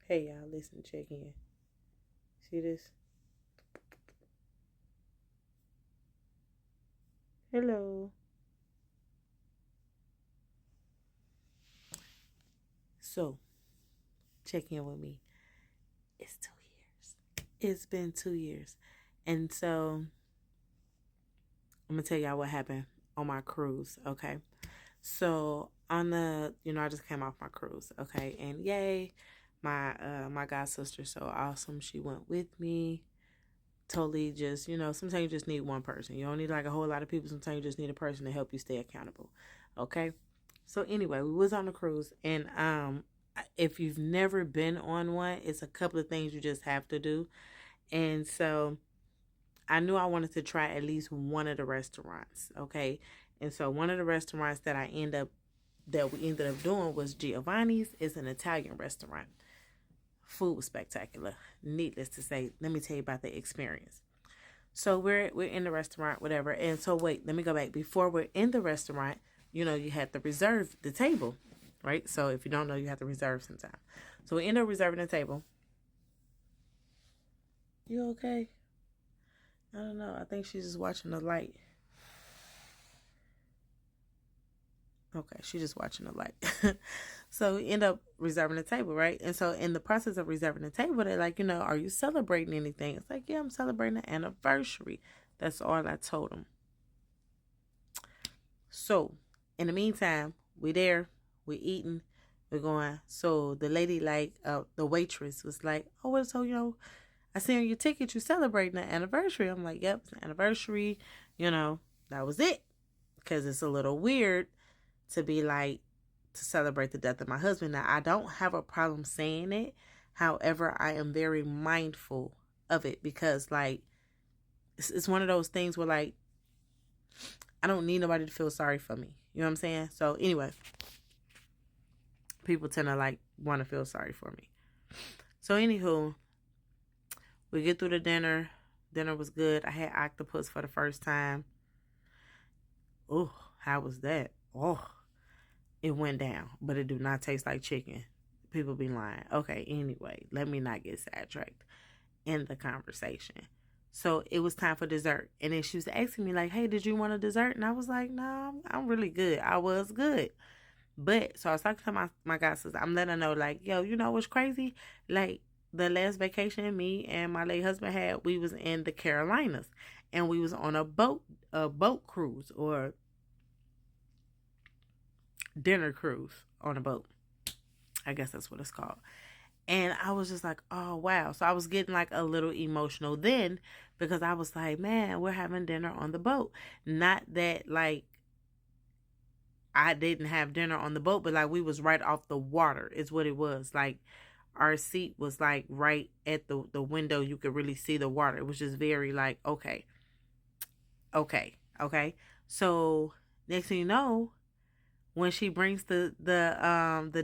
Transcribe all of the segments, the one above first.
Hey y'all, listen, check in. See this? Hello. So, check in with me. It's 2 years. It's been 2 years. And so, I'm going to tell y'all what happened on my cruise, okay? So, I just came off my cruise, okay? And yay, my god sister so awesome. She went with me. Totally just, sometimes you just need one person. You don't need like a whole lot of people. Sometimes you just need a person to help you stay accountable, okay? So anyway, we was on a cruise, and if you've never been on one, it's a couple of things you just have to do. And so I knew I wanted to try at least one of the restaurants, okay? And so one of the restaurants that we ended up doing was Giovanni's. It's an Italian restaurant. Food was spectacular. Needless to say, let me tell you about the experience. So we're in the restaurant, whatever. And so wait, let me go back. Before we're in the restaurant, you had to reserve the table, right? So if you don't know, you have to reserve sometime. So we end up reserving the table. You okay? I don't know. I think she's just watching the light. Okay, she's just watching the light. So we end up reserving the table, right? And so in the process of reserving the table, they're like, are you celebrating anything? It's like, yeah, I'm celebrating an anniversary. That's all I told them. So in the meantime, we there, we eating, we're going. So the lady, the waitress was like, oh, well, so, I see on your ticket you celebrating an anniversary. I'm like, yep, it's an anniversary. That was it. Because it's a little weird to be like, to celebrate the death of my husband. Now, I don't have a problem saying it. However, I am very mindful of it because, like, it's one of those things where, like, I don't need nobody to feel sorry for me. You know what I'm saying? So, anyway, people tend to, like, want to feel sorry for me. So, anywho, we get through the dinner. Dinner was good. I had octopus for the first time. Oh, how was that? Oh, it went down, but it do not taste like chicken. People be lying. Okay, anyway, let me not get sidetracked in the conversation. So it was time for dessert. And then she was asking me, like, hey, did you want a dessert? And I was like, no, I'm really good. I was good. But so I was talking to my god sister. I'm letting her know, like, yo, you know what's crazy? Like, the last vacation me and my late husband had, we was in the Carolinas. And we was on a boat cruise or dinner cruise on a boat. I guess that's what it's called. And I was just like, oh, wow. So I was getting like a little emotional then because I was like, man, we're having dinner on the boat. Not that like I didn't have dinner on the boat, but like we was right off the water is what it was. Like our seat was like right at the window. You could really see the water. It was just very like, okay, okay, okay. So next thing you know, when she brings the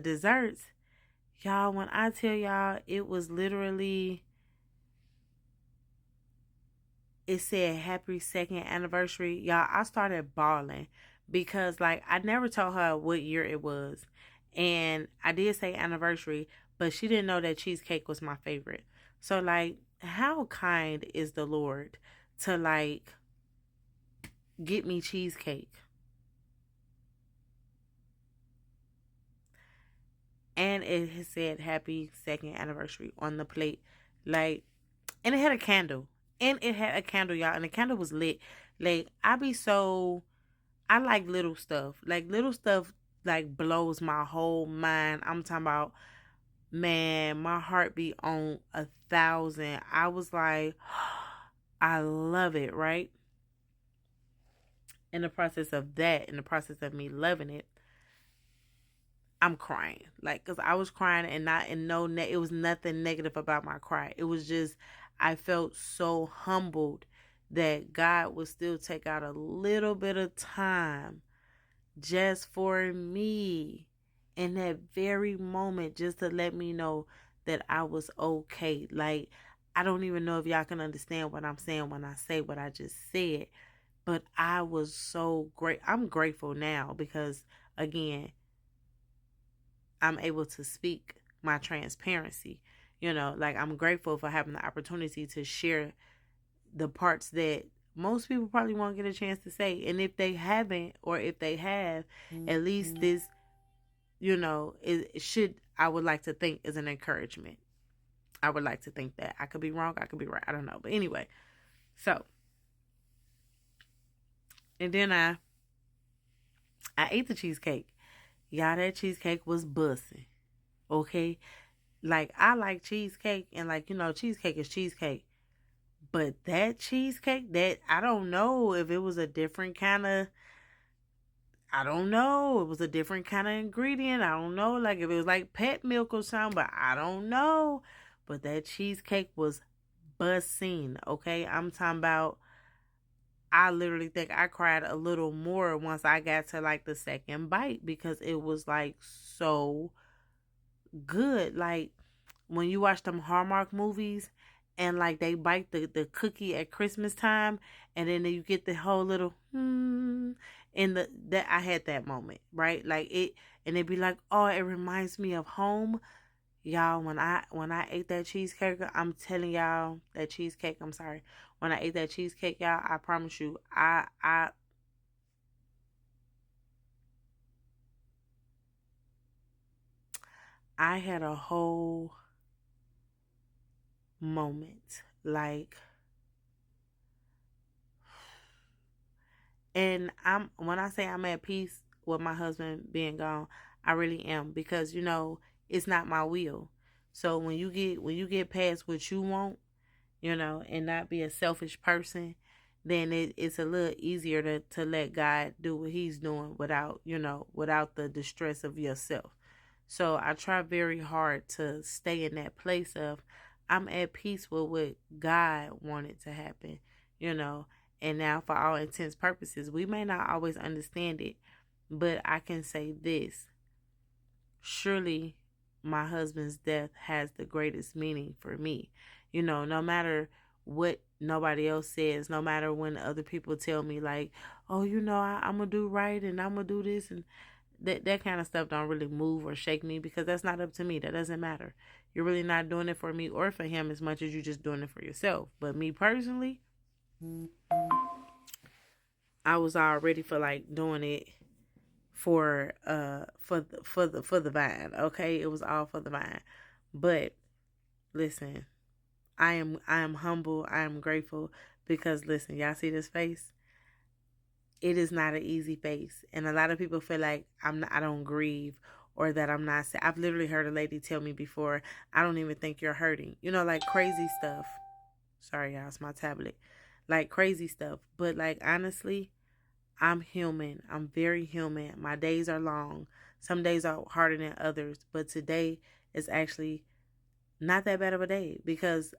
desserts, y'all, when I tell y'all, it was literally, it said happy second anniversary. Y'all, I started bawling because like I never told her what year it was. And I did say anniversary, but she didn't know that cheesecake was my favorite. So like, how kind is the Lord to like get me cheesecake? And it has said happy second anniversary on the plate. Like, and it had a candle. And it had a candle, y'all. And the candle was lit. Like, I like little stuff. Like, little stuff, like, blows my whole mind. I'm talking about, man, my heart be on 1,000. I was like, I love it, right? In the process of that, in the process of me loving it, I'm crying, like, cause I was crying and not in no it was nothing negative about my cry. It was just I felt so humbled that God would still take out a little bit of time just for me in that very moment, just to let me know that I was okay. Like, I don't even know if y'all can understand what I'm saying when I say what I just said, but I was so great. I'm grateful now because again, I'm able to speak my transparency. You know, like I'm grateful for having the opportunity to share the parts that most people probably won't get a chance to say. And if they haven't, or if they have, at least this, you know, it should, I would like to think, is an encouragement. I would like to think that. I could be wrong, I could be right, I don't know. But anyway, so, and then I ate the cheesecake. Y'all, that cheesecake was bussin'. Okay? Like, I like cheesecake, and like, you know, cheesecake is cheesecake. But that cheesecake, that, I don't know if it was a different kind of, I don't know. It was a different kind of ingredient. I don't know. Like if it was like pet milk or something, but I don't know. But that cheesecake was buzzing. Okay. I'm talking about, I literally think I cried a little more once I got to like the second bite, because it was like so good. Like when you watch them Hallmark movies and like they bite the cookie at Christmas time, and then you get the whole little in the, that I had that moment, right? Like it, and it'd be like, oh, it reminds me of home. Y'all, when I ate that cheesecake, I'm telling y'all, that cheesecake, I'm sorry. When I ate that cheesecake, y'all, I promise you, I had a whole moment. Like, and when I say I'm at peace with my husband being gone, I really am, because you know, it's not my will. So when you get past what you want, you know, and not be a selfish person, then it's a little easier to let God do what he's doing without, you know, without the distress of yourself. So I try very hard to stay in that place of, I'm at peace with what God wanted to happen, you know. And now, for all intents purposes, we may not always understand it, but I can say this: surely my husband's death has the greatest meaning for me. You know, no matter what nobody else says, no matter when other people tell me like, oh, you know, I'm gonna do right and I'm gonna do this, and that kind of stuff don't really move or shake me, because that's not up to me. That doesn't matter. You're really not doing it for me or for him as much as you're just doing it for yourself. But me personally, I was all ready for like doing it for the vine. Okay, it was all for the vine. But listen, I am humble. I am grateful, because listen, y'all see this face? It is not an easy face, and a lot of people feel like I don't grieve, or that I'm not. I've literally heard a lady tell me before, I don't even think you're hurting. You know, like crazy stuff. Sorry, y'all, it's my tablet. Like crazy stuff. But like honestly, I'm human. I'm very human. My days are long. Some days are harder than others, but today is actually not that bad of a day, because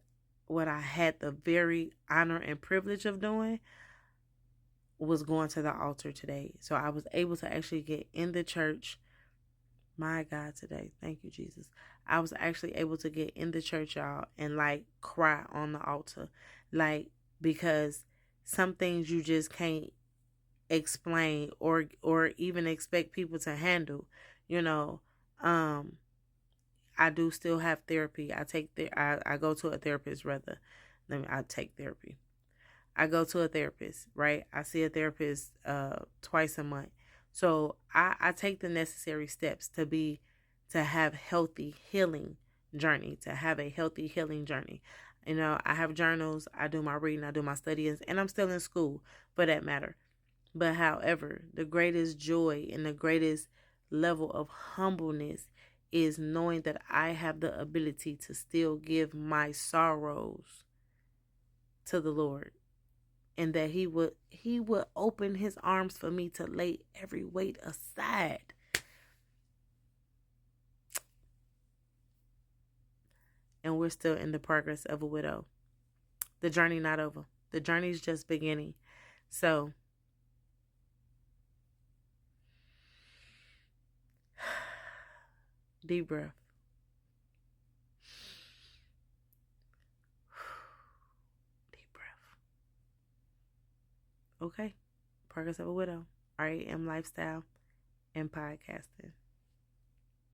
what I had the very honor and privilege of doing was going to the altar today. So I was able to actually get in the church. My God, today. Thank you, Jesus. I was actually able to get in the church, y'all, and like cry on the altar. Like, because some things you just can't explain or even expect people to handle, you know. I do still have therapy. I go to a therapist, rather. I take therapy. I go to a therapist, right? I see a therapist twice a month. So I take the necessary steps to have healthy healing journey, to have a healthy healing journey. You know, I have journals, I do my reading, I do my studying, and I'm still in school for that matter. But however, the greatest joy and the greatest level of humbleness is knowing that I have the ability to still give my sorrows to the Lord, and that he would open his arms for me to lay every weight aside. And we're still in the progress of a widow. The journey not over. The journey's just beginning. So deep breath. Deep breath. Okay. Progress of a widow. RAM lifestyle and podcasting.